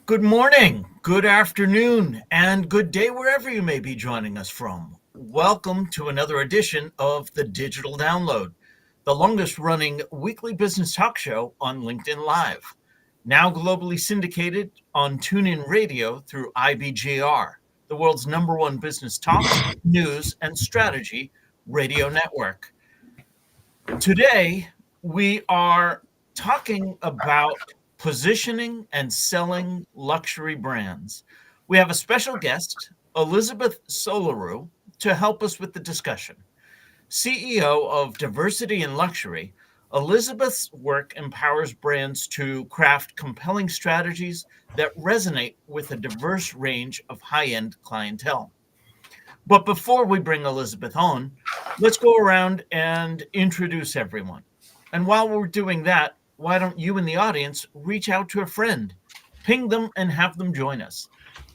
Good morning, good afternoon, and good day wherever you may be joining us from. Welcome to another edition of the Digital Download, the longest running weekly business talk show on LinkedIn Live. Now globally syndicated on TuneIn Radio through IBGR, the world's #1 business talk, news, and strategy radio network. Today, we are talking about positioning and selling luxury brands. We have a special guest, Elizabeth Solaru, to help us with the discussion. CEO of Diversity in Luxury, Elizabeth's work empowers brands to craft compelling strategies that resonate with a diverse range of high-end clientele. But before we bring Elizabeth on, let's go around and introduce everyone. And while we're doing that, why don't you in the audience reach out to a friend, ping them, and have them join us?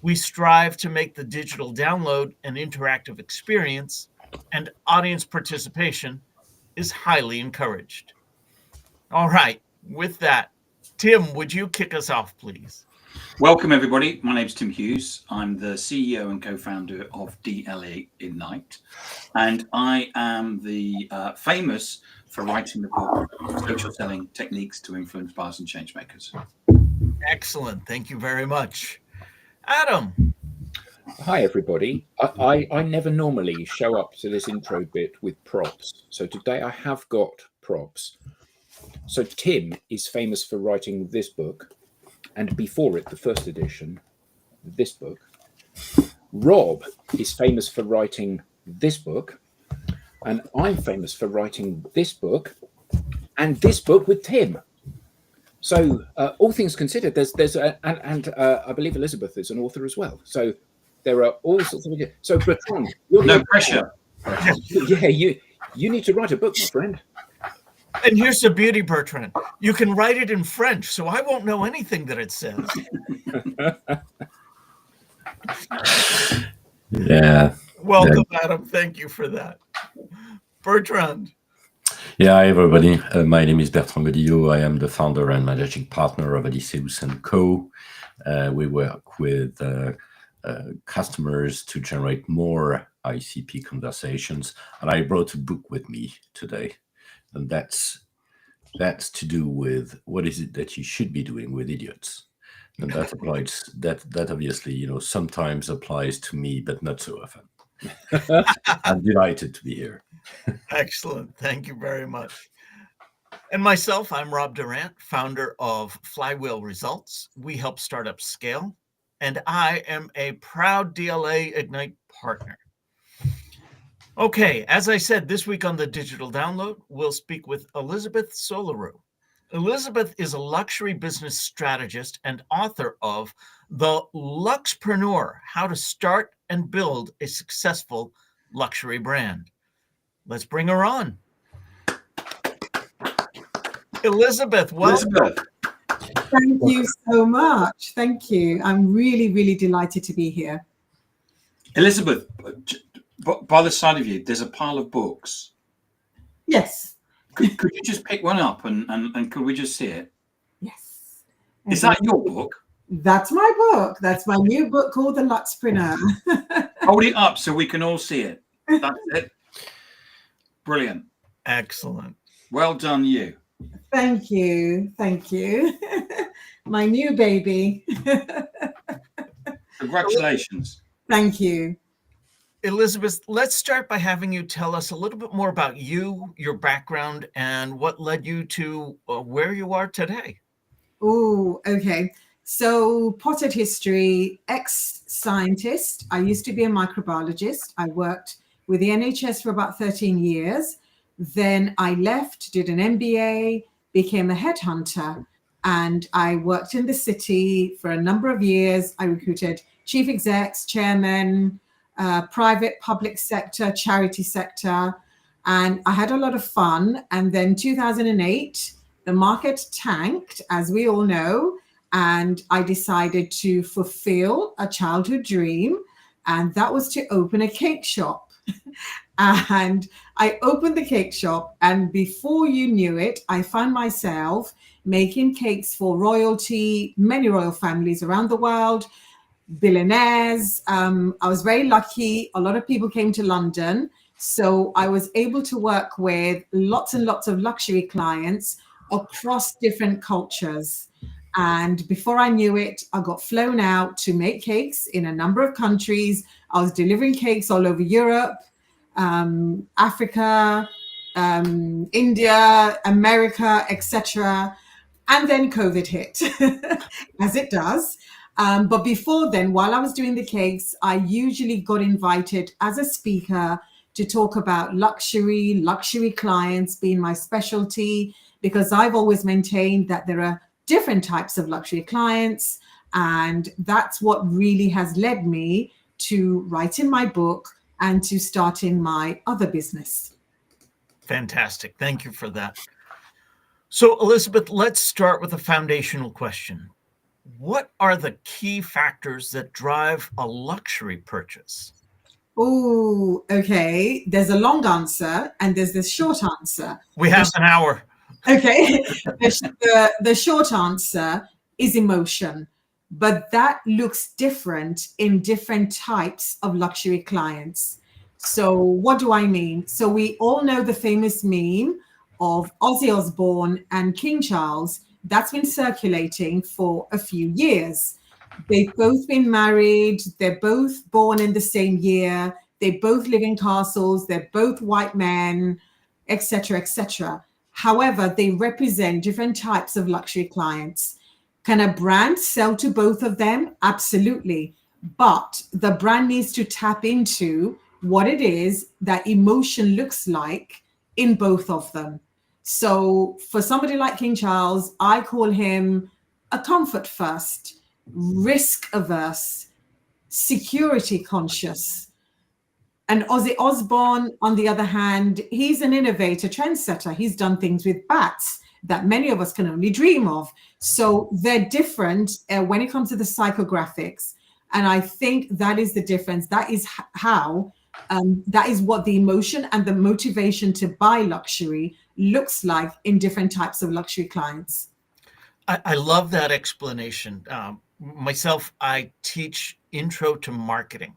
We strive to make the digital download an interactive experience, and audience participation is highly encouraged. All right, with that, Tim, would you kick us off, please? Welcome, everybody. My name is Tim Hughes. I'm the CEO and co-founder of DLA Ignite, and I am the famous for writing the book Social Selling Techniques to Influence Buyers and Changemakers. Excellent. Thank you very much. Adam. Hi, everybody. I never normally show up to this intro bit with props. So today I have got props. So Tim is famous for writing this book, and before it, the first edition, this book. Rob is famous for writing this book, and I'm famous for writing this book and this book with Tim. So all things considered, I believe Elizabeth is an author as well. So there are all sorts of. So Bertrand, no pressure. Yeah, you need to write a book, my friend. And here's the beauty, Bertrand. You can write it in French, so I won't know anything that it says. Yeah. Welcome, Adam. Thank you for that. Bertrand. Yeah, hi, everybody. My name is Bertrand Godillot. I am the founder and managing partner of Odysseus & Co. We work with customers to generate more ICP conversations. And I brought a book with me today. And that's to do with what is it that you should be doing with idiots. And that applies, that obviously, sometimes applies to me, but not so often. I'm delighted to be here. Excellent. Thank you very much. And myself, I'm Rob Durant, founder of Flywheel Results. We help startups scale. And I am a proud DLA Ignite partner. Okay, as I said, this week on the Digital Download, we'll speak with Elizabeth Solaru. Elizabeth is a luxury business strategist and author of The Luxpreneur: How to Start and Build a Successful Luxury Brand. Let's bring her on. Elizabeth, welcome. Elizabeth. Thank you so much. Thank you. I'm really, really delighted to be here. Elizabeth, by the side of you, there's a pile of books. Yes. Could you just pick one up and could we just see it? Yes. Is that your book? That's my book. That's my new book called The Luxpreneur. Hold it up so we can all see it. That's it. Brilliant. Excellent. Well done, you. Thank you. Thank you. My new baby. Congratulations. Thank you. Elizabeth, let's start by having you tell us a little bit more about you, your background, and what led you to where you are today. Oh, okay. So potted history, ex-scientist. I used to be a microbiologist. I worked with the NHS for about 13 years. Then I left, did an MBA, became a headhunter, and I worked in the city for a number of years. I recruited chief execs, chairmen, private, public sector, charity sector, and I had a lot of fun. And then 2008, the market tanked, as we all know, and I decided to fulfill a childhood dream, and that was to open a cake shop. And I opened the cake shop, and before you knew it, I found myself making cakes for royalty, many royal families around the world, billionaires. I was very lucky. A lot of people came to London. So I was able to work with lots and lots of luxury clients across different cultures. And before I knew it, I got flown out to make cakes in a number of countries. I was delivering cakes all over Europe, Africa, India, America, etc. And then COVID hit, as it does. But before then, while I was doing the cakes, I usually got invited as a speaker to talk about luxury clients being my specialty, because I've always maintained that there are different types of luxury clients. And that's what really has led me to writing my book and to starting my other business. Fantastic. Thank you for that. So, Elizabeth, let's start with a foundational question. What are the key factors that drive a luxury purchase? Oh, okay. There's a long answer and there's the short answer. We have an hour. Okay. The short answer is emotion, but that looks different in different types of luxury clients. So what do I mean? So we all know the famous meme of Ozzy Osbourne and King Charles. That's been circulating for a few years. They've both been married. They're both born in the same year. They both live in castles. They're both white men, etc., etc. However, they represent different types of luxury clients. Can a brand sell to both of them? Absolutely. But the brand needs to tap into what it is that emotion looks like in both of them. So for somebody like King Charles, I call him a comfort first, risk averse, security conscious. And Ozzy Osbourne, on the other hand, he's an innovator, trendsetter. He's done things with bats that many of us can only dream of. So they're different when it comes to the psychographics. And I think that is the difference. That is how, that is what the emotion and the motivation to buy luxury looks like in different types of luxury clients. I love that explanation. Myself, I teach intro to marketing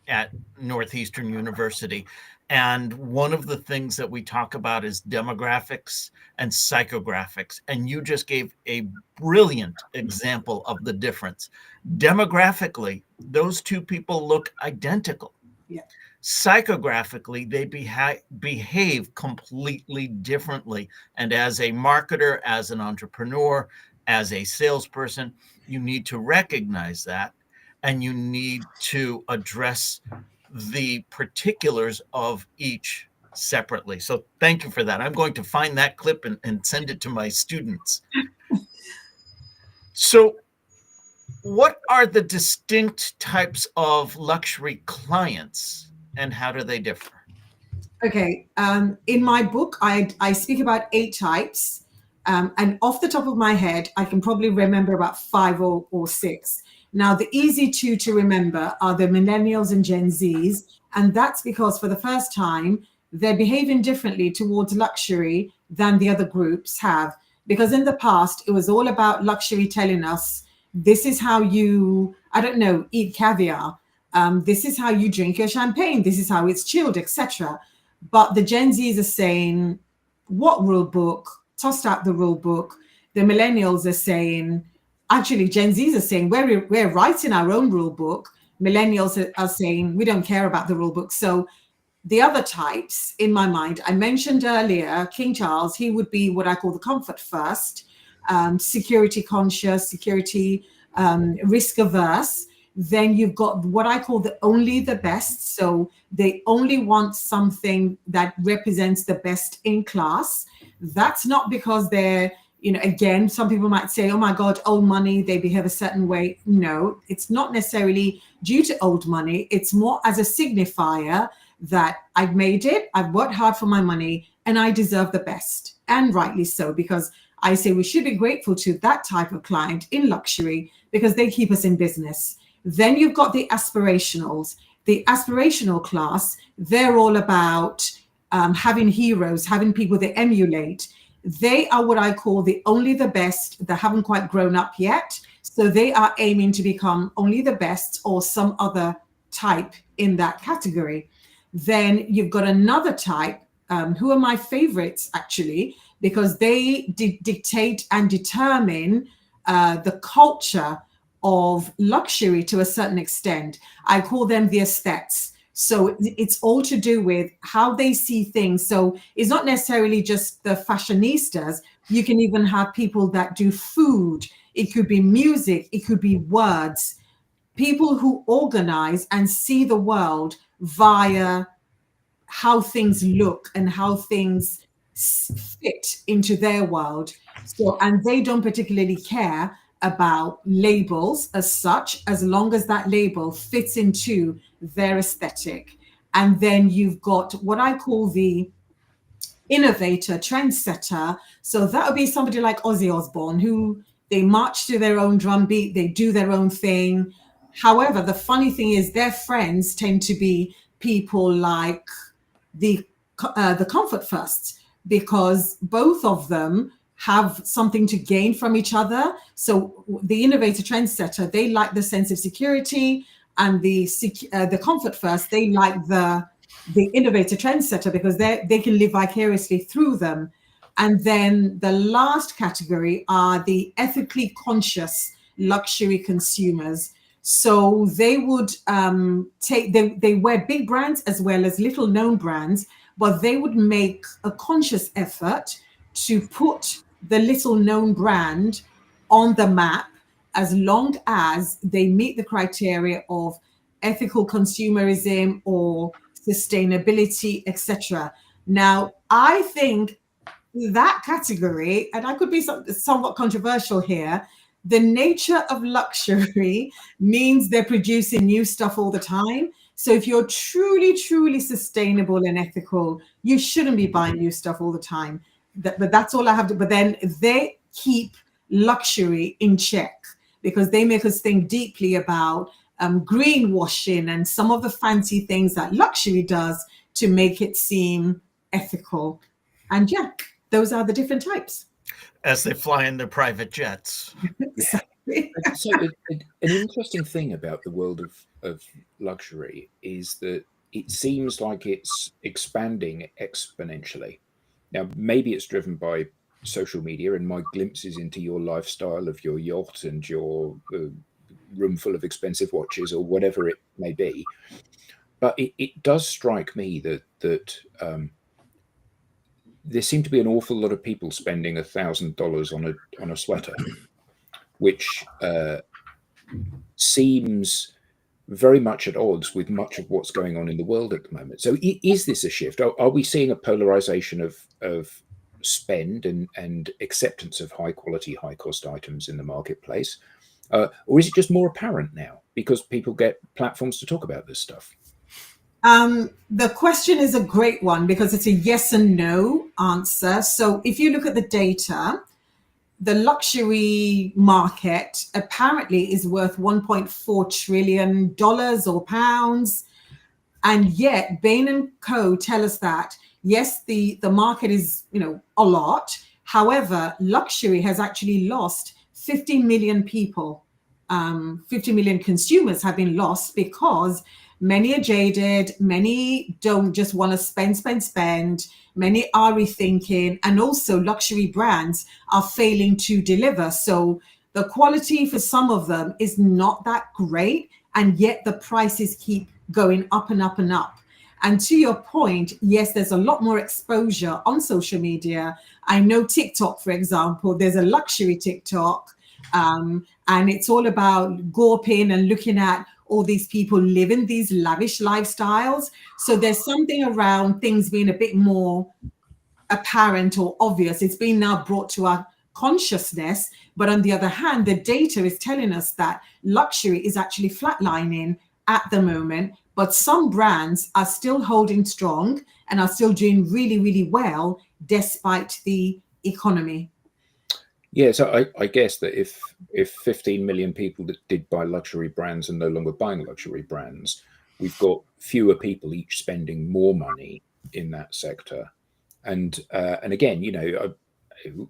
at Northeastern University. And one of the things that we talk about is demographics and psychographics. And you just gave a brilliant example of the difference. Demographically, those two people look identical. Yeah. Psychographically, they behave completely differently. And as a marketer, as an entrepreneur, as a salesperson, you need to recognize that, and you need to address the particulars of each separately. So thank you for that. I'm going to find that clip and send it to my students. So what are the distinct types of luxury clients and how do they differ? Okay. In my book, I speak about 8 types. And off the top of my head, I can probably remember about 5 or 6. Now, the easy 2 to remember are the millennials and Gen Zs. And that's because for the first time, they're behaving differently towards luxury than the other groups have. Because in the past, it was all about luxury telling us, this is how you, I don't know, eat caviar. This is how you drink your champagne. This is how it's chilled, etc. But the Gen Zs are saying, what rule book? Tossed out the rule book. The millennials are saying, actually, Gen Zs are saying, we're writing our own rule book. Millennials are saying, we don't care about the rule book. So the other types, in my mind, I mentioned earlier, King Charles, he would be what I call the comfort first, security conscious, security risk averse. Then you've got what I call only the best. So they only want something that represents the best in class. That's not because they're, again, some people might say, oh my God, old money, they behave a certain way. No, it's not necessarily due to old money. It's more as a signifier that I've made it, I've worked hard for my money, and I deserve the best. And rightly so, because I say we should be grateful to that type of client in luxury because they keep us in business. Then you've got the aspirationals. the aspirational class, they're all about having heroes, having people they emulate. They are what I call the only the best that haven't quite grown up yet. So they are aiming to become only the best or some other type in that category. Then you've got another type, who are my favorites actually, because they dictate and determine the culture of luxury to a certain extent. I call them the aesthetes. So it's all to do with how they see things. So it's not necessarily just the fashionistas. You can even have people that do food. It could be music. It could be words. People who organize and see the world via how things look and how things fit into their world. So, and they don't particularly care about labels as such, as long as that label fits into their aesthetic. And then you've got what I call the innovator, trendsetter. So that would be somebody like Ozzy Osbourne, who they march to their own drum beat, they do their own thing. However, the funny thing is their friends tend to be people like the comfort first, because both of them have something to gain from each other. So the innovator trendsetter, they like the sense of security, and the comfort first, they like the innovator trendsetter because they can live vicariously through them. And then the last category are the ethically conscious luxury consumers. So they would they wear big brands as well as little known brands, but they would make a conscious effort to put the little known brand on the map, as long as they meet the criteria of ethical consumerism or sustainability, etc. Now, I think that category, and I could be somewhat controversial here, the nature of luxury means they're producing new stuff all the time. So if you're truly, truly sustainable and ethical, you shouldn't be buying new stuff all the time. But that's all I have to, but then they keep luxury in check because they make us think deeply about greenwashing and some of the fancy things that luxury does to make it seem ethical. And yeah, those are the different types. As they fly in their private jets. Exactly. So an interesting thing about the world of luxury is that it seems like it's expanding exponentially. Now, maybe it's driven by social media and my glimpses into your lifestyle of your yacht and your room full of expensive watches or whatever it may be. But it does strike me that there seem to be an awful lot of people spending $1,000 on a sweater, which seems very much at odds with much of what's going on in the world at the moment. So is this a shift? Are we seeing a polarization of spend and acceptance of high quality, high cost items in the marketplace? Or is it just more apparent now because people get platforms to talk about this stuff? The question is a great one because it's a yes and no answer. So if you look at the data, the luxury market apparently is worth $1.4 trillion or pounds. And yet Bain & Co. tell us that, yes, the market is, a lot. However, luxury has actually lost 50 million people. 50 million consumers have been lost because many are jaded, many don't just want to spend. Many are rethinking, and also luxury brands are failing to deliver. So the quality for some of them is not that great, and yet the prices keep going up and up and up. And to your point, yes, there's a lot more exposure on social media. I know TikTok, for example, there's a luxury TikTok, and it's all about gawping and looking at all these people living these lavish lifestyles. So there's something around things being a bit more apparent or obvious. It's been now brought to our consciousness. But on the other hand, the data is telling us that luxury is actually flatlining at the moment. But some brands are still holding strong and are still doing really, really well despite the economy. Yeah, so I guess that if 15 million people that did buy luxury brands are no longer buying luxury brands, we've got fewer people each spending more money in that sector. And again, you know,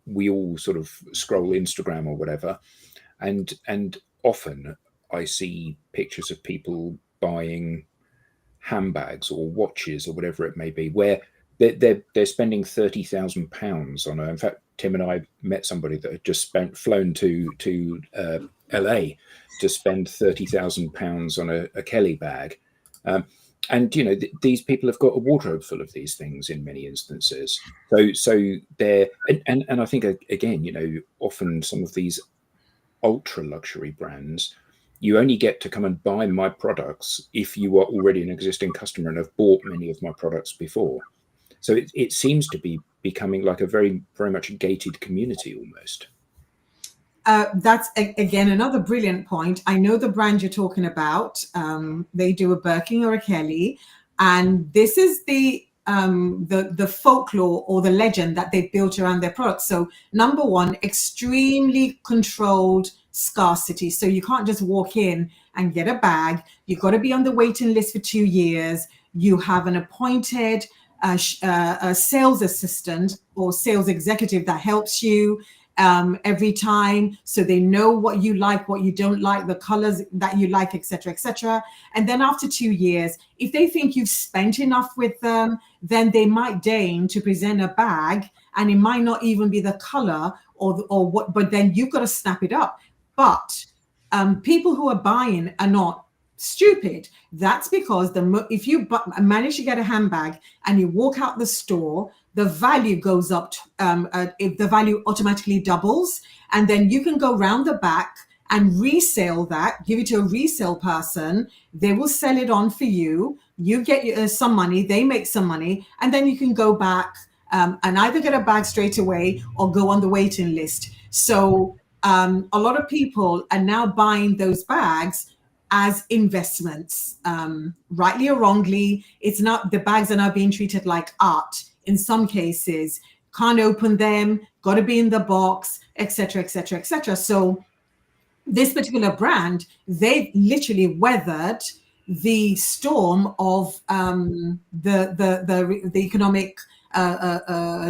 we all sort of scroll Instagram or whatever, and often I see pictures of people buying handbags or watches or whatever it may be, where they're spending £30,000 on a. In fact, Tim and I met somebody that had just flown to LA to spend £30,000 on a Kelly bag. And you know, these people have got a wardrobe full of these things in many instances. So they're and I think again, you know, often some of these ultra luxury brands, you only get to come and buy my products if you are already an existing customer and have bought many of my products before. So it seems to be becoming like a very much a gated community almost. That's again another brilliant point. I know the brand you're talking about. They do a Birkin or a Kelly, and this is the folklore or the legend that they've built around their products. So number one, extremely controlled scarcity. So you can't just walk in and get a bag. You've got to be on the waiting list for 2 years. You have an appointed a sales assistant or sales executive that helps you every time, so they know what you like, what you don't like, the colors that you like, etc., etc. And then after 2 years, if they think you've spent enough with them, then they might deign to present a bag, and it might not even be the color or what, but then you've got to snap it up. But people who are buying are not stupid. That's because if you manage to get a handbag and you walk out the store, the value goes up. The value automatically doubles, and then you can go round the back and resell that, give it to a resale person. They will sell it on for you. You get some money, they make some money, and then you can go back and either get a bag straight away or go on the waiting list. So a lot of people are now buying those bags as investments, rightly or wrongly. It's not, the bags are now being treated like art in some cases. Can't open them, got to be in the box, etc., etc., etc. So this particular brand, they literally weathered the storm of the economic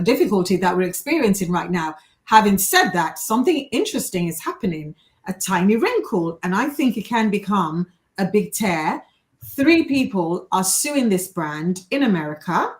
difficulty that we're experiencing right now. Having said that, something interesting is happening. A tiny wrinkle, and I think it can become a big tear. 3 people are suing this brand in America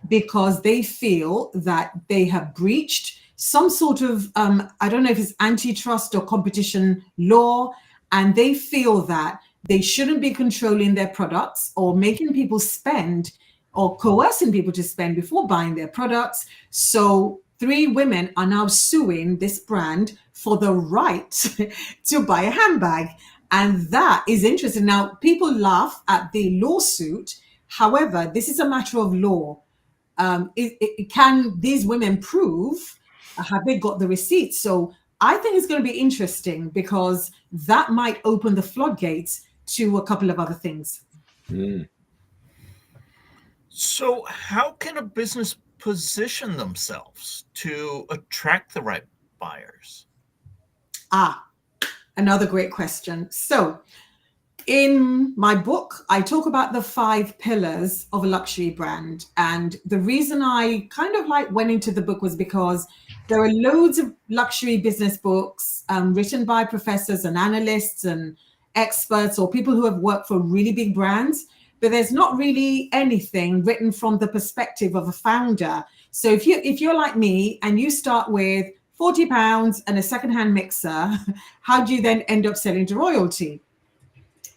because they feel that they have breached some sort of, I don't know if it's antitrust or competition law, and they feel that they shouldn't be controlling their products or making people spend or coercing people to spend before buying their products. So 3 women are now suing this brand for the right to buy a handbag. And that is interesting. Now, people laugh at the lawsuit. However, this is a matter of law. Can these women prove, have they got the receipts? So I think it's going to be interesting because that might open the floodgates to a couple of other things. Mm. So how can a business position themselves to attract the right buyers? Another great question. So in my book, I talk about the 5 pillars of a luxury brand. And the reason I kind of like went into the book was because there are loads of luxury business books written by professors and analysts and experts or people who have worked for really big brands, but there's not really anything written from the perspective of a founder. So if you're like me and you start with £40 and a secondhand mixer, how do you then end up selling to royalty?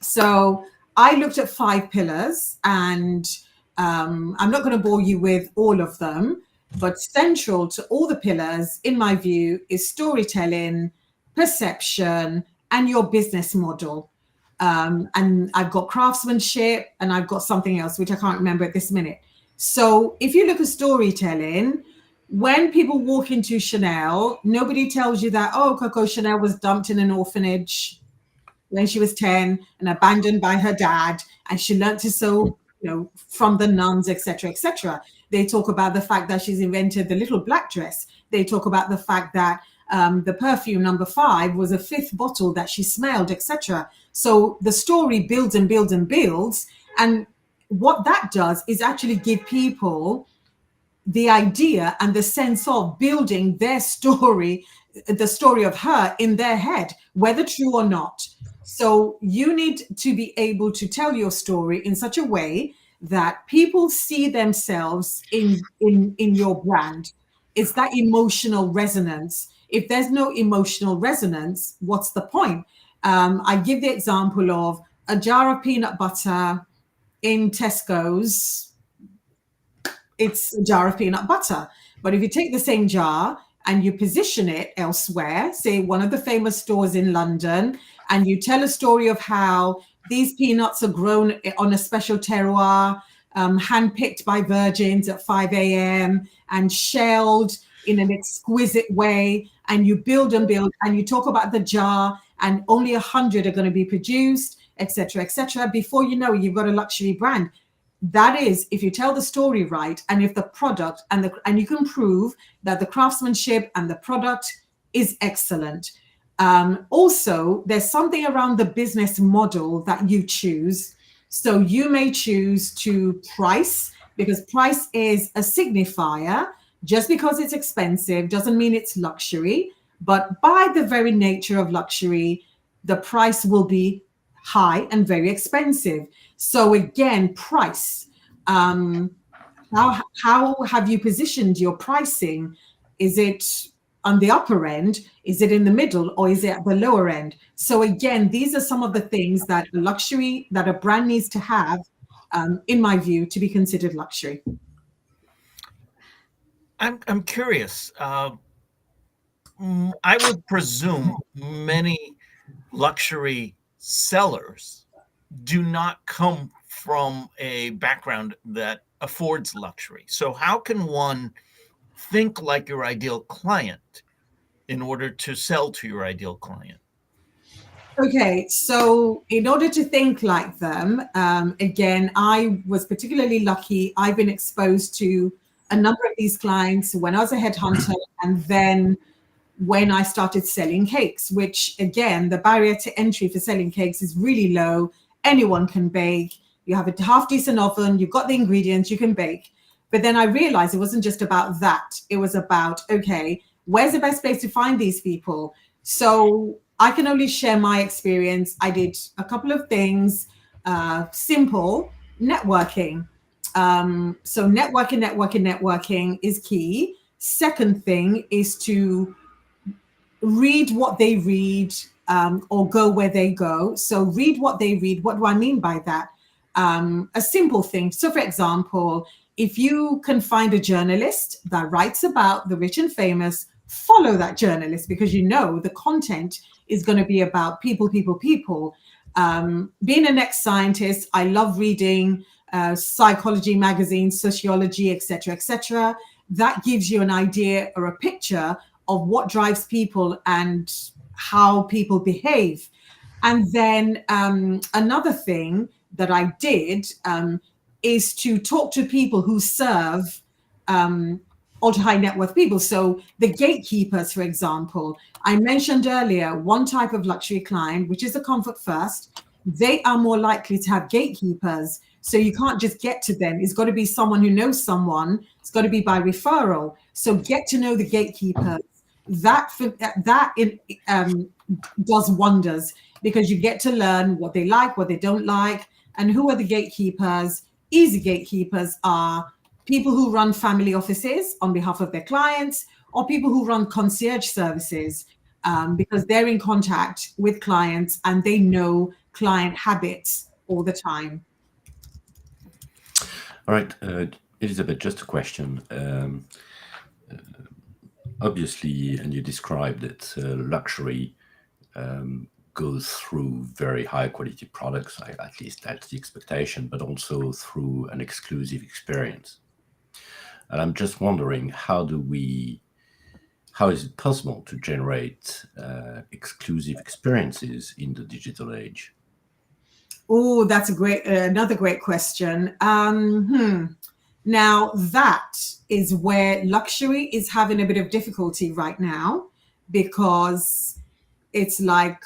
So I looked at 5 pillars, and I'm not going to bore you with all of them, but central to all the pillars, in my view, is storytelling, perception, and your business model. And I've got craftsmanship, and I've got something else, which I can't remember at this minute. So if you look at storytelling, when people walk into Chanel, nobody tells you that, oh, Coco Chanel was dumped in an orphanage when she was 10 and abandoned by her dad, and she learned to sew, from the nuns, etc., etc. They talk about the fact that she's invented the little black dress. They talk about the fact that the perfume number 5 was a 5th bottle that she smelled, etc. So the story builds and builds and builds, And what that does is actually give people the idea and the sense of building their story, the story of her in their head, whether true or not. So you need to be able to tell your story in such a way that people see themselves in your brand. It's that emotional resonance. If there's no emotional resonance, what's the point? I give the example of a jar of peanut butter in Tesco's. It's a jar of peanut butter. But if you take the same jar and you position it elsewhere, say one of the famous stores in London, and you tell a story of how these peanuts are grown on a special terroir, handpicked by virgins at 5 a.m. and shelled in an exquisite way, and you build and build, and you talk about the jar, and only 100 are going to be produced, etc., etc. Before you know it, you've got a luxury brand. That is, if you tell the story right, and if the product and you can prove that the craftsmanship and the product is excellent. Also, there's something around the business model that you choose. So you may choose to price, because price is a signifier. Just because it's expensive doesn't mean it's luxury. But by the very nature of luxury, the price will be high and very expensive. So again, price. How have you positioned your pricing? Is it on the upper end? Is it in the middle, or is it at the lower end? So again, these are some of the things that a brand needs to have, in my view, to be considered luxury. I'm curious. I would presume many luxury sellers do not come from a background that affords luxury. So how can one think like your ideal client in order to sell to your ideal client? Okay, so in order to think like them, again, I was particularly lucky. I've been exposed to a number of these clients when I was a headhunter, and then when I started selling cakes, which again, the barrier to entry for selling cakes is really low. Anyone can bake. You have a half decent oven, you've got the ingredients, you can bake. But then I realized it wasn't just about that. It was about, okay, where's the best place to find these people? So I can only share my experience. I did a couple of things, simple networking. So networking is key. Second thing is to read what they read, or go where they go. So read what they read. What do I mean by that? A simple thing. So for example, if you can find a journalist that writes about the rich and famous, follow that journalist, because you know the content is going to be about people. Being an ex-scientist, I love reading psychology magazines, sociology, etc. That gives you an idea or a picture of what drives people and how people behave. And then another thing that I did is to talk to people who serve ultra high net worth people. So the gatekeepers, for example, I mentioned earlier, one type of luxury client, which is a comfort first, they are more likely to have gatekeepers. So you can't just get to them. It's got to be someone who knows someone. It's got to be by referral. So get to know the gatekeepers. That does wonders, because you get to learn what they like, what they don't like, and who are the gatekeepers. Easy gatekeepers are people who run family offices on behalf of their clients, or people who run concierge services, because they're in contact with clients and they know client habits all the time. All right, Elizabeth, just a question. Obviously, and you described it, luxury goes through very high quality products, at least that's the expectation, but also through an exclusive experience. And I'm just wondering, how is it possible to generate exclusive experiences in the digital age? Oh, that's another great question. Now that is where luxury is having a bit of difficulty right now, because it's like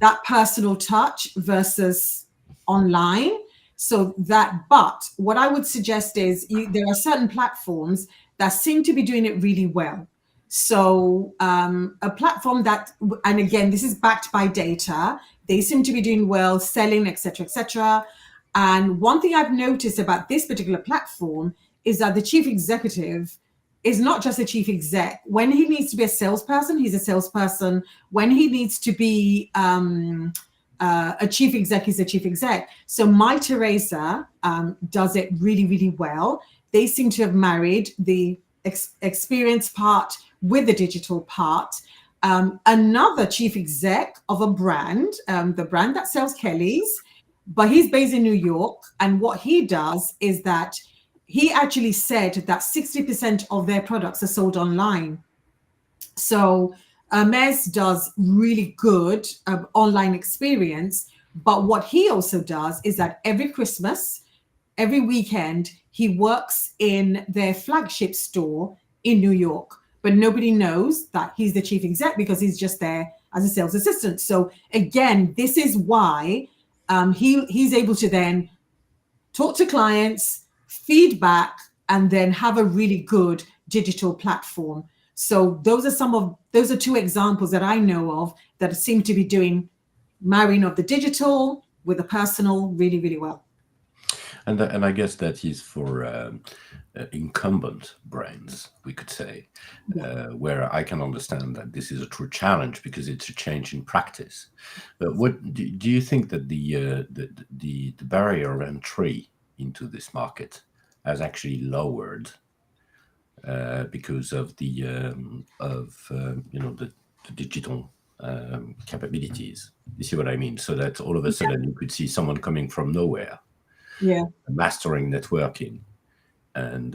that personal touch versus online. So that, but what I would suggest is there are certain platforms that seem to be doing it really well. So a platform that, and again, this is backed by data, they seem to be doing well, selling, etc., etc. And one thing I've noticed about this particular platform is that the chief executive is not just a chief exec. When he needs to be a salesperson, he's a salesperson. When he needs to be a chief exec, he's a chief exec. So My Teresa does it really, really well. They seem to have married the experience part with the digital part. Another chief exec of a brand, the brand that sells Kelly's, but he's based in New York. And what he does is that he actually said that 60% of their products are sold online. So Hermes does really good online experience. But what he also does is that every Christmas, every weekend, he works in their flagship store in New York. But nobody knows that he's the chief exec because he's just there as a sales assistant. So again, this is why he's able to then talk to clients, feedback, and then have a really good digital platform. So those are two examples that I know of that seem to be doing marrying of the digital with the personal really, really well. And I guess that is for incumbent brands, we could say, where I can understand that this is a true challenge because it's a change in practice. But what do you think that the barrier of entry into this market has actually lowered because of the digital capabilities? You see what I mean? So that all of a sudden you could see someone coming from nowhere, mastering networking, and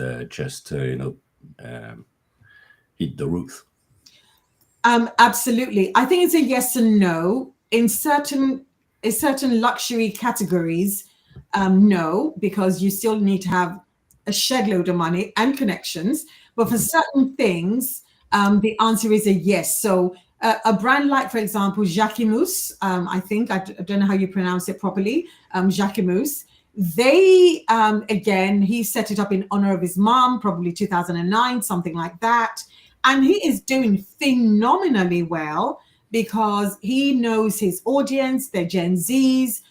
hit the roof. Absolutely. I think it's a yes and no. In certain luxury categories, no, because you still need to have a shed load of money and connections. But for certain things, the answer is a yes. So a brand like, for example, Jacquemus, I don't know how you pronounce it properly, Jacquemus, they, again, he set it up in honor of his mom, probably 2009, something like that. And he is doing phenomenally well because he knows his audience, they're Gen Zs.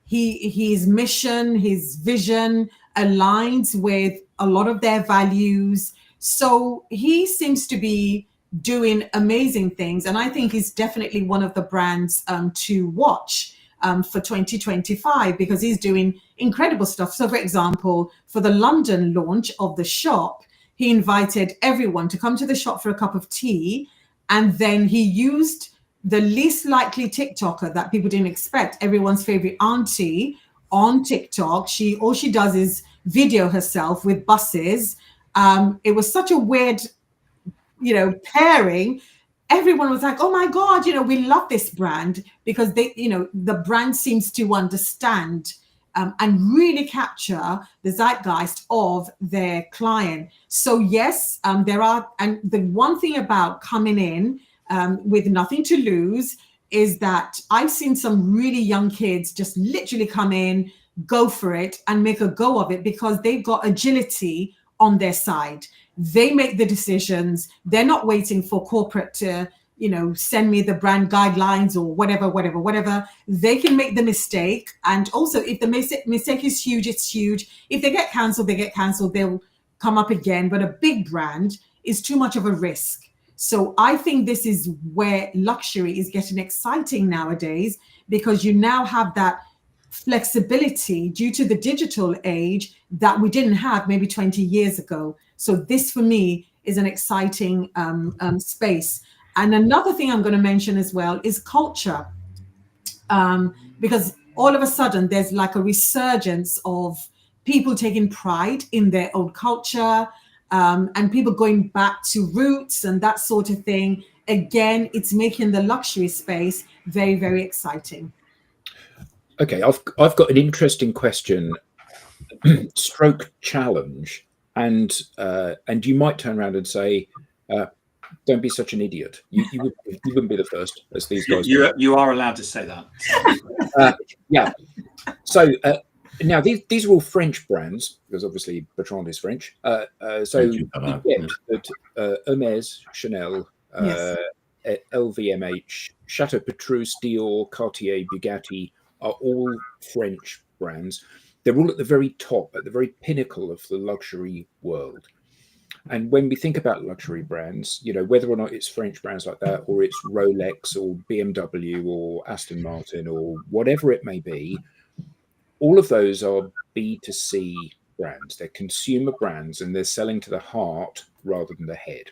His mission, his vision aligns with a lot of their values. So he seems to be doing amazing things. And I think he's definitely one of the brands to watch for 2025 because he's doing incredible stuff. So for example, for the London launch of the shop, he invited everyone to come to the shop for a cup of tea. And then he used the least likely TikToker that people didn't expect, everyone's favorite auntie on TikTok. All she does is video herself with buses. It was such a weird, pairing. Everyone was like, oh my God, we love this brand because the brand seems to understand and really capture the zeitgeist of their client. So yes, there are, and the one thing about coming in with nothing to lose is that I've seen some really young kids just literally come in, go for it and make a go of it because they've got agility on their side. They make the decisions. They're not waiting for corporate to, send me the brand guidelines or whatever. They can make the mistake. And also if the mistake is huge, it's huge. If they get canceled, they'll come up again. But a big brand is too much of a risk. So I think this is where luxury is getting exciting nowadays because you now have that flexibility due to the digital age that we didn't have maybe 20 years ago. So this for me is an exciting space. And another thing I'm going to mention as well is culture, because all of a sudden there's like a resurgence of people taking pride in their own culture. And people going back to roots and that sort of thing. Again, it's making the luxury space very, very exciting. Okay, I've got an interesting question, stroke challenge, and you might turn around and say, "Don't be such an idiot." You wouldn't be the first, as these guys. You are allowed to say that. Yeah. So now these are all French brands, because obviously Bertrand is French. So Thank you for we that. get Yes. that Hermès, Chanel, Yes. LVMH, Chateau Petrus, Dior, Cartier, Bugatti are all French brands. They're all at the very top, at the very pinnacle of the luxury world. And when we think about luxury brands, you know, whether or not it's French brands like that, or it's Rolex or BMW or Aston Martin or whatever it may be, all of those are B2C brands. They're consumer brands and they're selling to the heart rather than the head.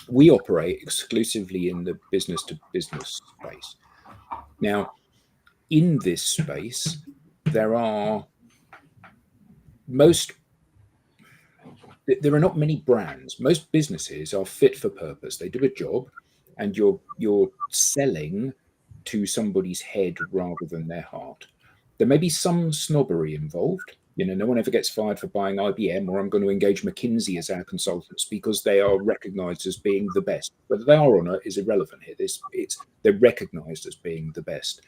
We operate exclusively in the business to business space. Now, in this space, there are not many brands. Most businesses are fit for purpose. They do a job, and you're selling to somebody's head rather than their heart. There may be some snobbery involved. You know, no one ever gets fired for buying IBM, or I'm going to engage McKinsey as our consultants because they are recognized as being the best. Whether they are or not is irrelevant here. They're recognized as being the best.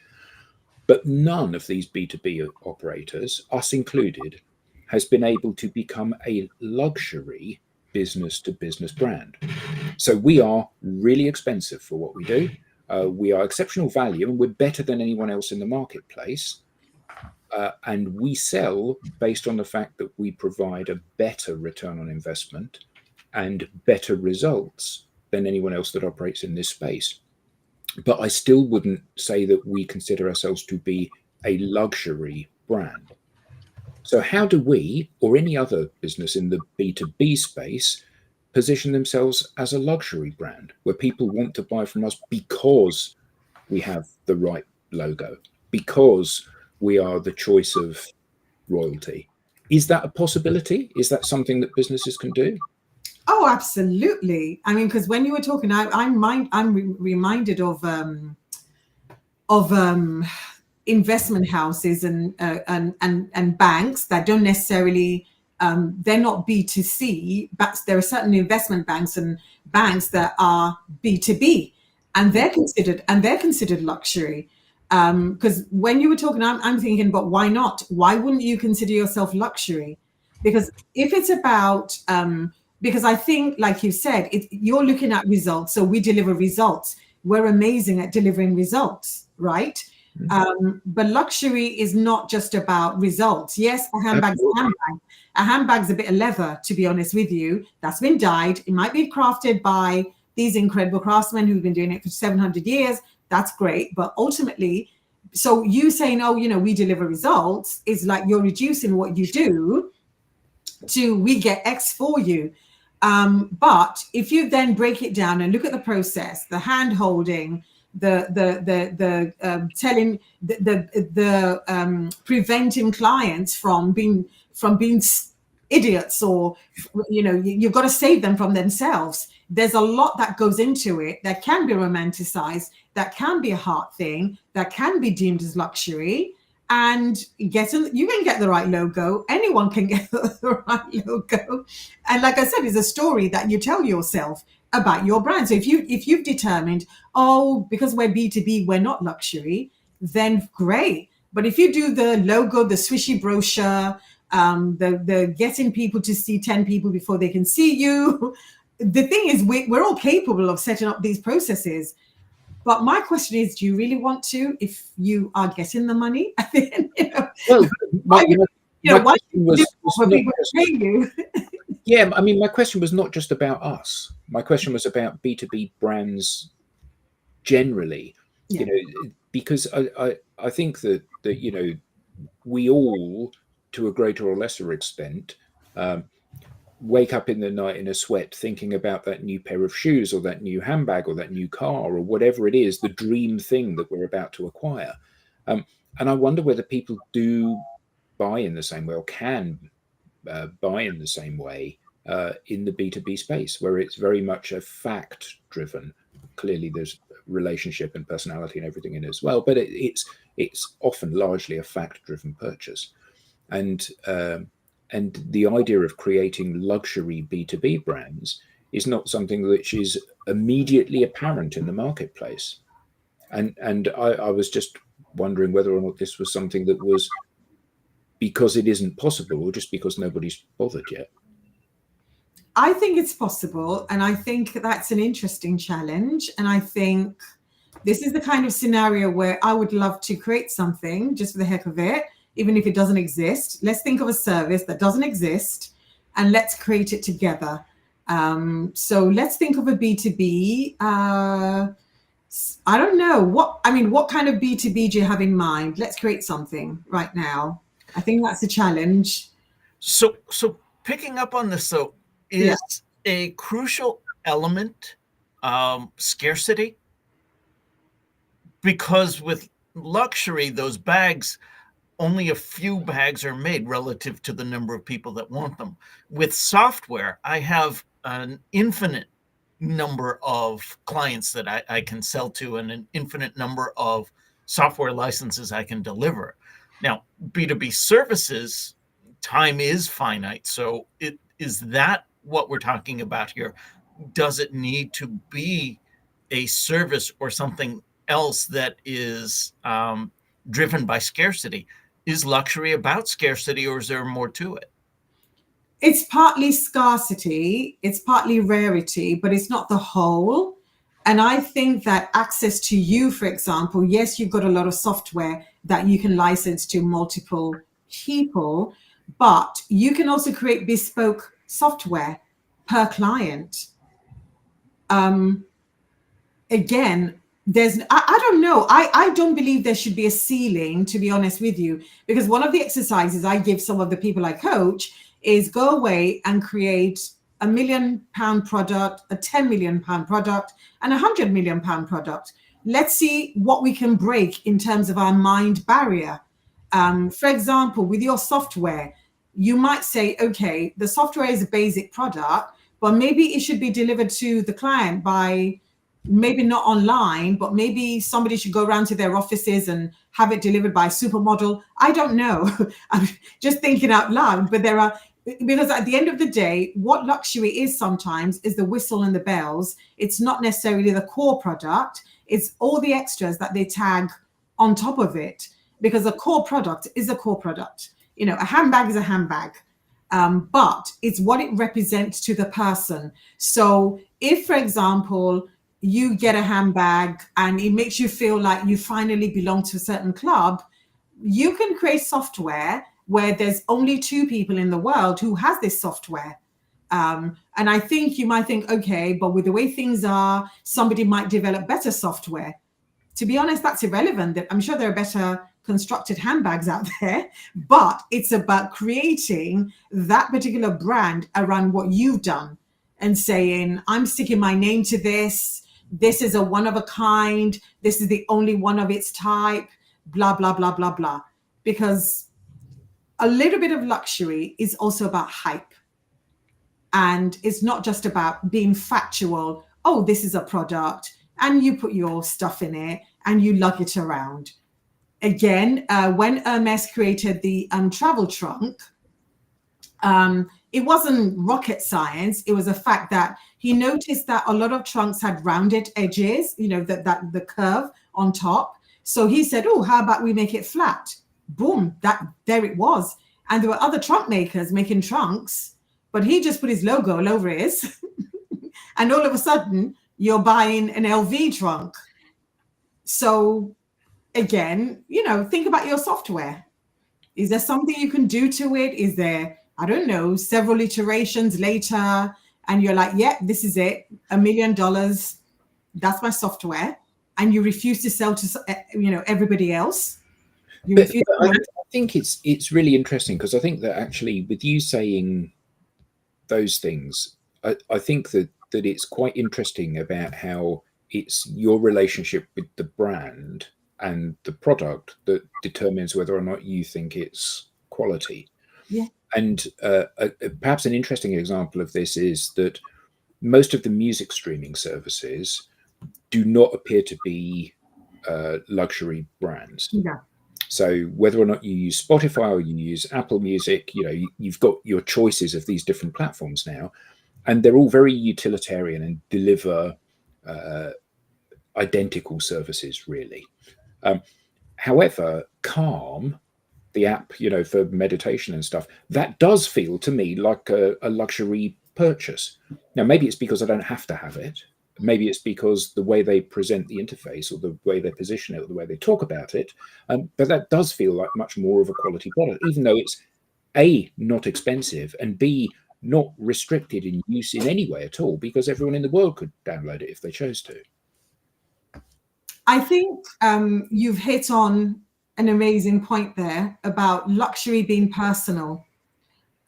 But none of these B2B operators, us included, has been able to become a luxury business to business brand. So we are really expensive for what we do. We are exceptional value, and we're better than anyone else in the marketplace. And we sell based on the fact that we provide a better return on investment and better results than anyone else that operates in this space. But I still wouldn't say that we consider ourselves to be a luxury brand. So how do we, or any other business in the B2B space, position themselves as a luxury brand where people want to buy from us because we have the right logo, because we are the choice of royalty? Is that a possibility? Is that something that businesses can do? Oh, absolutely. I mean, because when you were talking, I'm reminded of investment houses and banks that don't necessarily they're not B2C, but there are certain investment banks and banks that are B2B, and they're considered luxury. Because when you were talking, I'm thinking, but why not? Why wouldn't you consider yourself luxury? Because if it's about because I think, like you said, you're looking at results. So we deliver results. We're amazing at delivering results, right? But luxury is not just about results. Yes, a handbag's a handbag. A handbag's a bit of leather, to be honest with you. That's been dyed. It might be crafted by these incredible craftsmen who've been doing it for 700 years. That's great. But ultimately, so you saying, oh, you know, we deliver results is like you're reducing what you do to we get X for you. But if you then break it down and look at the process, the hand holding, the telling, the preventing clients from being idiots, or you know, you've got to save them from themselves. There's a lot that goes into it that can be romanticized, that can be a heart thing, that can be deemed as luxury. And you can get the right logo. Anyone can get the right logo. And like I said, it's a story that you tell yourself about your brand. So if you've determined, oh, because we're B2B, we're not luxury, then great. But if you do the logo, the swishy brochure, the getting people to see 10 people before they can see you, the thing is, we're all capable of setting up these processes. But my question is, do you really want to if you are getting the money? Well, my question was for people to pay you. Yeah, I mean, my question was not just about us. My question was about B2B brands generally. Yeah. You know, because I think that you know, we all, to a greater or lesser extent, wake up in the night in a sweat thinking about that new pair of shoes or that new handbag or that new car or whatever it is, the dream thing that we're about to acquire. And I wonder whether people do buy in the same way, or can buy in the same way in the B2B space, where it's very much a fact driven. Clearly there's relationship and personality and everything in it as well, but it's often largely a fact driven purchase. And the idea of creating luxury B2B brands is not something which is immediately apparent in the marketplace. And I was just wondering whether or not this was something that was because it isn't possible, or just because nobody's bothered yet. I think it's possible, and I think that's an interesting challenge. And I think this is the kind of scenario where I would love to create something just for the heck of it, even if it doesn't exist. Let's think of a service that doesn't exist, and let's create it together. So let's think of a B2B. I don't know what kind of B2B do you have in mind? Let's create something right now. I think that's a challenge. So picking up on this, though, is a crucial element scarcity? Because with luxury, those bags, only a few bags are made relative to the number of people that want them. With software, I have an infinite number of clients that I can sell to, and an infinite number of software licenses I can deliver. Now, B2B services, time is finite. So is that what we're talking about here? Does it need to be a service or something else that is driven by scarcity? Is luxury about scarcity, or is there more to it? It's partly scarcity, it's partly rarity, but it's not the whole. And I think that access to you, for example, yes, you've got a lot of software that you can license to multiple people, but you can also create bespoke software per client. Again, I don't know. I don't believe there should be a ceiling, to be honest with you, because one of the exercises I give some of the people I coach is go away and create £1 million product, a £10 million product, and a £100 million product. Let's see what we can break in terms of our mind barrier. For example, with your software, you might say, okay, the software is a basic product, but maybe it should be delivered to the client by, maybe not online, but maybe somebody should go around to their offices and have it delivered by a supermodel. I don't know. I'm just thinking out loud, but because at the end of the day, what luxury is sometimes is the whistle and the bells. It's not necessarily the core product. It's all the extras that they tag on top of it, because a core product is a core product. You know, a handbag is a handbag. But it's what it represents to the person. So if, for example, you get a handbag and it makes you feel like you finally belong to a certain club, you can create software where there's only 2 people in the world who has this software. And I think you might think, okay, but with the way things are, somebody might develop better software. To be honest, that's irrelevant. I'm sure there are better constructed handbags out there, but it's about creating that particular brand around what you've done and saying, I'm sticking my name to this. This is a one of a kind. This is the only one of its type, blah, blah, blah, blah, blah. Because a little bit of luxury is also about hype. And it's not just about being factual. Oh, this is a product, and you put your stuff in it and you lug it around. Again, when Hermes created the travel trunk, it wasn't rocket science. It was a fact that he noticed that a lot of trunks had rounded edges, you know, that the curve on top. So he said, oh, how about we make it flat? Boom, there it was. And there were other trunk makers making trunks, but he just put his logo all over his. And all of a sudden, you're buying an LV trunk. So again, you know, think about your software. Is there something you can do to it? Is there, I don't know, several iterations later, and you're like, yeah, this is it, $1 million. That's my software. And you refuse to sell to, you know, everybody else. But I think it's really interesting, because I think that actually with you saying those things, I think that it's quite interesting about how it's your relationship with the brand and the product that determines whether or not you think it's quality. Yeah. And perhaps an interesting example of this is that most of the music streaming services do not appear to be luxury brands. Yeah. So whether or not you use Spotify or you use Apple Music, you know, you've got your choices of these different platforms now, and they're all very utilitarian and deliver identical services, really. However, Calm, the app, for meditation and stuff, that does feel to me like a luxury purchase. Now, maybe it's because I don't have to have it. Maybe it's because the way they present the interface or the way they position it or the way they talk about it. But that does feel like much more of a quality product, even though it's A, not expensive, and B, not restricted in use in any way at all, because everyone in the world could download it if they chose to. I think you've hit on an amazing point there about luxury being personal.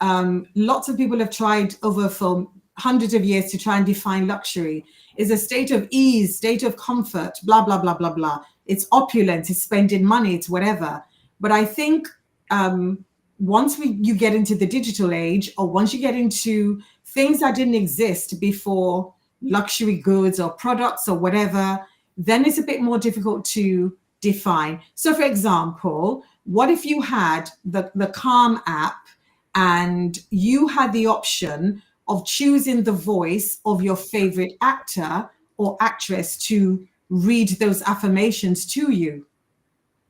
Lots of people have tried over for hundreds of years to try and define luxury. It's a state of ease, state of comfort, blah, blah, blah, blah, blah. It's opulence, it's spending money, it's whatever. But I think once you get into the digital age, or once you get into things that didn't exist before, luxury goods or products or whatever, then it's a bit more difficult to define. So for example, what if you had the Calm app and you had the option of choosing the voice of your favorite actor or actress to read those affirmations to you?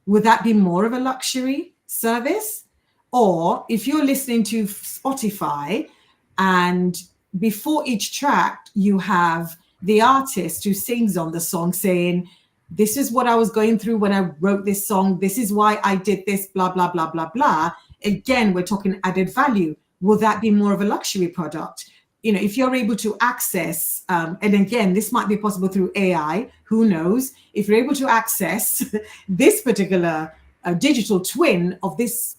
Would that be more of a luxury service? Or if you're listening to Spotify and before each track you have the artist who sings on the song saying, this is what I was going through when I wrote this song, this is why I did this, blah, blah, blah, blah, blah. Again, we're talking added value. Will that be more of a luxury product? If you're able to access, and again, this might be possible through AI, who knows? If you're able to access this particular digital twin of this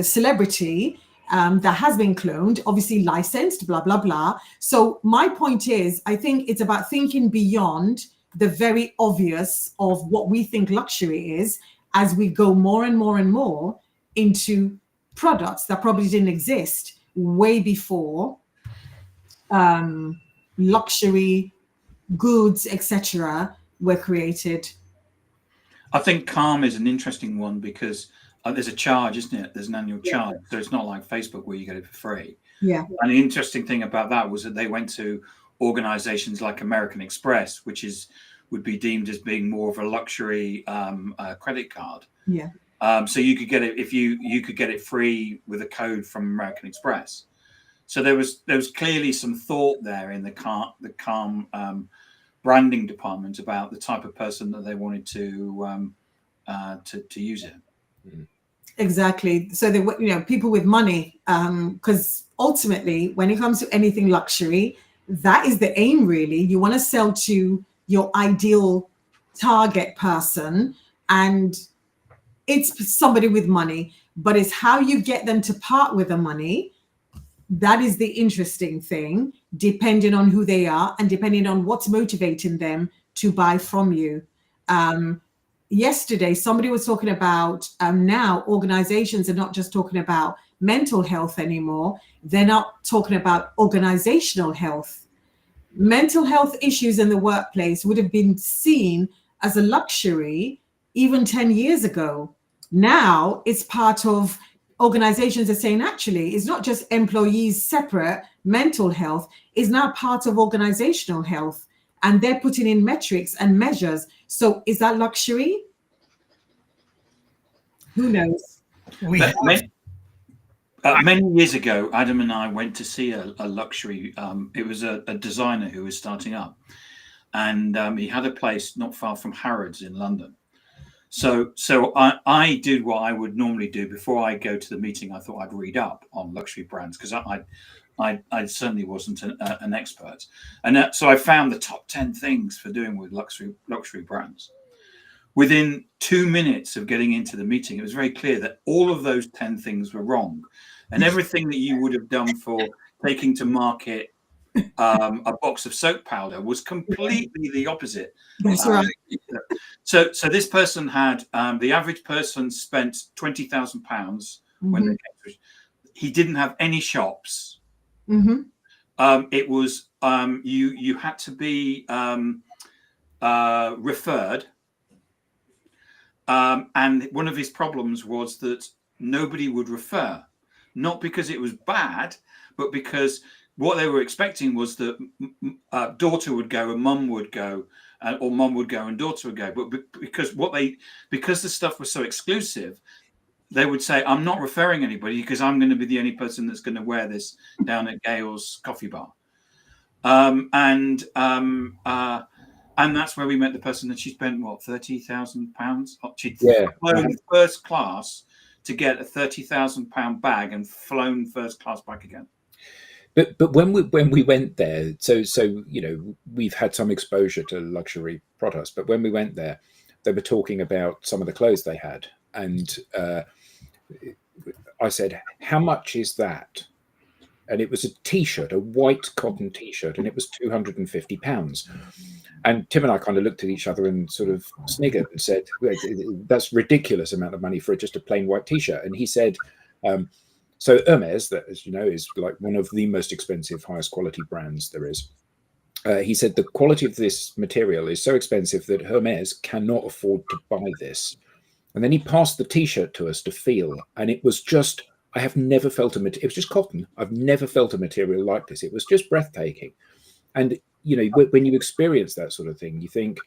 celebrity that has been cloned, obviously licensed, blah, blah, blah. So my point is, I think it's about thinking beyond the very obvious of what we think luxury is as we go more and more and more into products that probably didn't exist way before luxury goods, etc., were created. I think Calm is an interesting one because there's a charge, isn't it? There's an annual charge. So it's not like Facebook where you get it for free. Yeah. And the interesting thing about that was that they went to organizations like American Express, which would be deemed as being more of a luxury credit card. Yeah. So you could get it if you could get it free with a code from American Express. So there was clearly some thought there in the Calm branding department about the type of person that they wanted to use it. Exactly. So people with money, because ultimately, when it comes to anything luxury, that is the aim. Really, you want to sell to your ideal target person, and it's somebody with money. But it's how you get them to part with the money. That is the interesting thing, depending on who they are and depending on what's motivating them to buy from you. Yesterday, somebody was talking about now organizations are not just talking about mental health anymore. They're not talking about organizational health. Mental health issues in the workplace would have been seen as a luxury even 10 years ago. Now it's part of organizations are saying, actually, it's not just employees separate. Mental health is now part of organizational health. And they're putting in metrics and measures. So is that luxury? Who knows? Many years ago, Adam and I went to see a luxury. It was a designer who was starting up. And he had a place not far from Harrods in London. So I did what I would normally do before I go to the meeting. I thought I'd read up on luxury brands because I certainly wasn't an expert, and so I found the top 10 things for doing with luxury brands. Within 2 minutes of getting into the meeting, it was very clear that all of those 10 things were wrong, and everything that you would have done for taking to market a box of soap powder was completely the opposite. That's right. So this person had the average person spent £20,000 when they came to it. He didn't have any shops. It was you had to be referred, and one of his problems was that nobody would refer, not because it was bad, but because what they were expecting was that daughter would go and mum would go, or mum would go and daughter would go. But because the stuff was so exclusive, they would say, I'm not referring anybody because I'm going to be the only person that's going to wear this down at Gail's coffee bar. And that's where we met the person that she spent, what, £30,000? She'd flown first class to get a £30,000 bag and flown first class back again. But when we went there, so you know, we've had some exposure to luxury products, but when we went there, they were talking about some of the clothes they had, and I said, "How much is that?" And it was a T-shirt, a white cotton T-shirt, and it was £250. And Tim and I kind of looked at each other and sort of sniggered and said, "That's a ridiculous amount of money for just a plain white T-shirt." And he said, so Hermes, that, as you know, is like one of the most expensive, highest quality brands there is. He said the quality of this material is so expensive that Hermes cannot afford to buy this. And then he passed the T-shirt to us to feel, and it was just, I have never felt it was just cotton. I've never felt a material like this. It was just breathtaking. And, you know, when you experience that sort of thing, you think,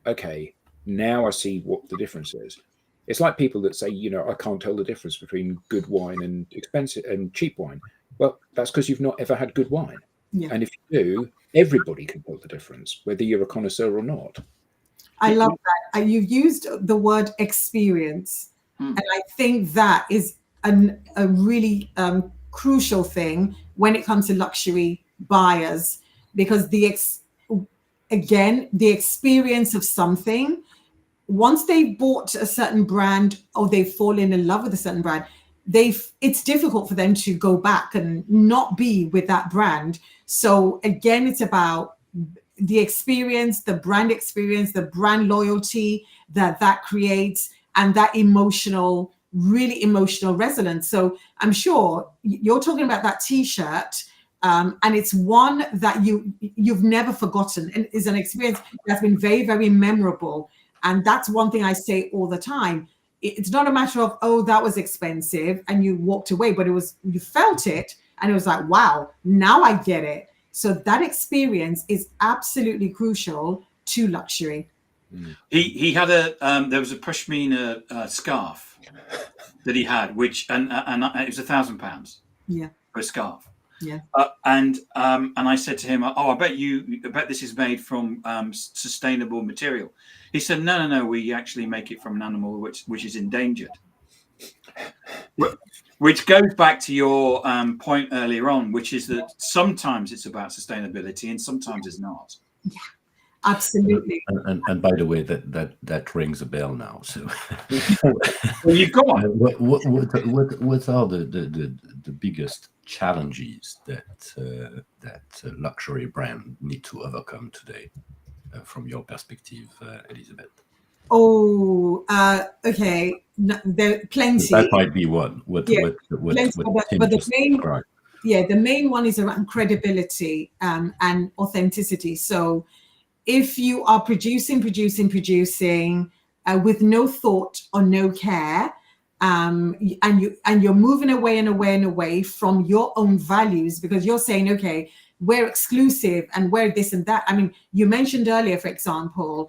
okay, now I see what the difference is. It's like people that say, you know, I can't tell the difference between good wine and expensive and cheap wine. Well, that's because you've not ever had good wine. Yeah. And if you do, everybody can tell the difference, whether you're a connoisseur or not. I love that. You've used the word experience. And I think that is a really crucial thing when it comes to luxury buyers, because the experience of something, once they've bought a certain brand or they've fallen in love with a certain brand, it's difficult for them to go back and not be with that brand. So again, it's about the experience, the brand loyalty that creates, and that really emotional resonance. So I'm sure you're talking about that T-shirt, and it's one that you've never forgotten, and is an experience that's been very, very memorable. And that's one thing I say all the time. It's not a matter of, oh, that was expensive and you walked away, but you felt it and it was like, wow, now I get it. So that experience is absolutely crucial to luxury. He had there was a pashmina scarf that he had, which and it was £1,000. Yeah, for a scarf. Yeah. And I said to him, "Oh, I bet this is made from sustainable material." He said, "No, we actually make it from an animal which is endangered." Which goes back to your point earlier on, which is that sometimes it's about sustainability and sometimes it's not. Yeah, absolutely. And by the way, that rings a bell now. So well, you've got one. What are the biggest challenges that luxury brand need to overcome today, from your perspective, Elizabeth? Oh, okay. No, there plenty. That might be one. The main one is around credibility and authenticity. So if you are producing with no thought or no care, and you're moving away from your own values, because you're saying, okay, we're exclusive and we're this and that. I mean, you mentioned earlier, for example,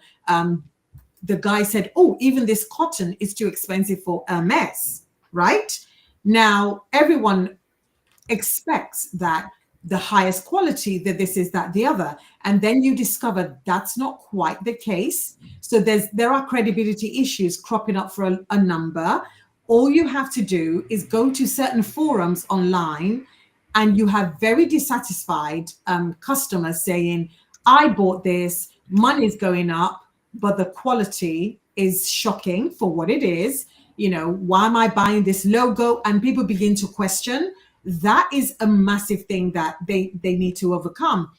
the guy said, oh, even this cotton is too expensive for Hermes, right? Now, everyone expects that the highest quality, that this is that, the other. And then you discover that's not quite the case. So there are credibility issues cropping up for a number. All you have to do is go to certain forums online, and you have very dissatisfied customers saying, I bought this, money's going up, but the quality is shocking for what it is. You know, why am I buying this logo? And people begin to question. That is a massive thing that they need to overcome.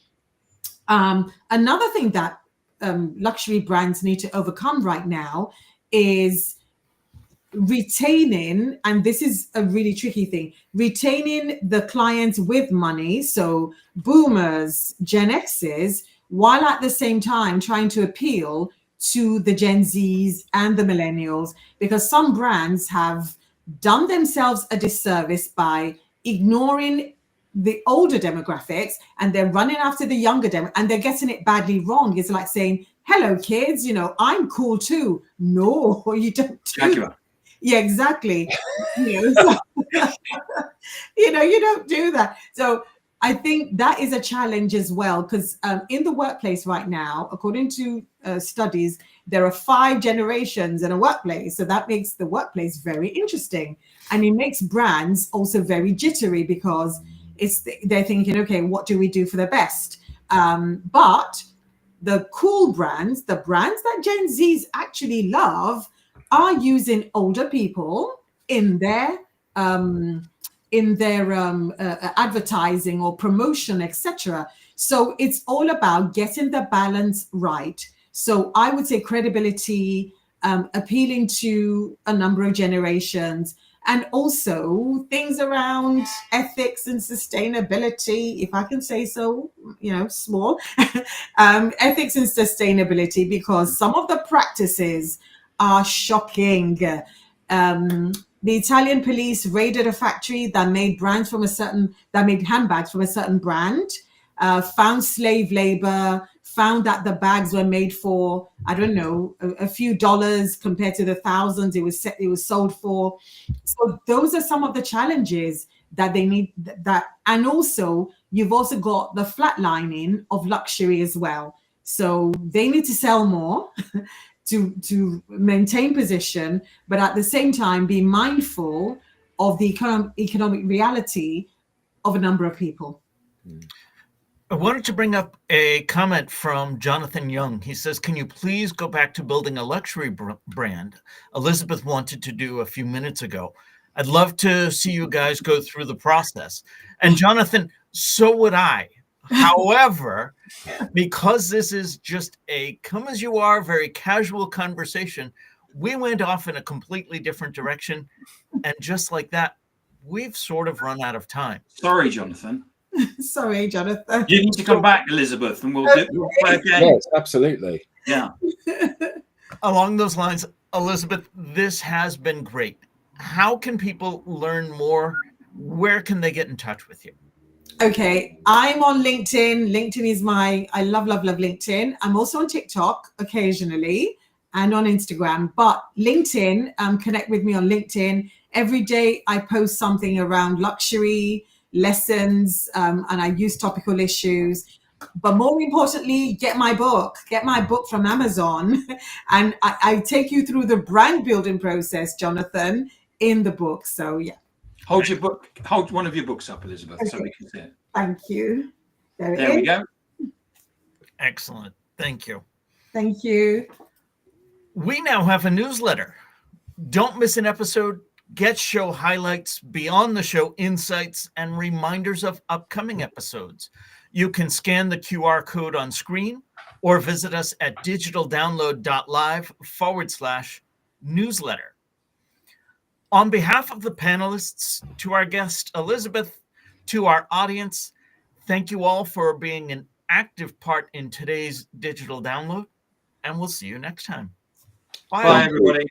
Another thing that luxury brands need to overcome right now is retaining, and this is a really tricky thing, retaining the clients with money, so boomers, Gen X's, while at the same time trying to appeal to the Gen Zs and the millennials, because some brands have done themselves a disservice by ignoring the older demographics and they're running after the younger and they're getting it badly wrong. It's like saying, hello, kids, I'm cool too. No, you don't do that. Yeah, exactly. You don't do that. So I think that is a challenge as well, because in the workplace right now, according to studies, there are 5 generations in a workplace. So that makes the workplace very interesting. And it makes brands also very jittery, because they're thinking, okay, what do we do for the best? But the cool brands, the brands that Gen Zs actually love, are using older people in their advertising or promotion, etc. So it's all about getting the balance right. So I would say credibility, appealing to a number of generations, and also things around ethics and sustainability, if I can say so, small, ethics and sustainability, because some of the practices are shocking. The Italian police raided a factory that made handbags from a certain brand, found slave labor, found that the bags were made for, I don't know, a few dollars compared to the thousands it was sold for. So those are some of the challenges that they need. And also you've also got the flatlining of luxury as well. So they need to sell more to maintain position, but at the same time be mindful of the economic reality of a number of people. I wanted to bring up a comment from Jonathan Young. He says, can you please go back to building a luxury brand Elizabeth wanted to do a few minutes ago? I'd love to see you guys go through the process. And Jonathan, so would I. However, because this is just a come as you are, very casual conversation, we went off in a completely different direction. And just like that, we've sort of run out of time. Sorry, Jonathan. Sorry, Jonathan. You need to come back, Elizabeth, and we'll play again. Yes, absolutely. Yeah. Along those lines, Elizabeth, this has been great. How can people learn more? Where can they get in touch with you? Okay, I'm on LinkedIn. LinkedIn is I love LinkedIn. I'm also on TikTok occasionally and on Instagram, but LinkedIn, connect with me on LinkedIn. Every day I post something around luxury, lessons, and I use topical issues. But more importantly, get my book from Amazon. And I take you through the brand building process, Jonathan, in the book. So yeah. Hold one of your books up, Elizabeth, okay, so we can see it. Thank you. There we go. Excellent. Thank you. Thank you. We now have a newsletter. Don't miss an episode. Get show highlights, beyond the show insights, and reminders of upcoming episodes. You can scan the QR code on screen or visit us at digitaldownload.live/newsletter. On behalf of the panelists, to our guest, Elizabeth, to our audience, thank you all for being an active part in today's digital download, and we'll see you next time. Bye everybody.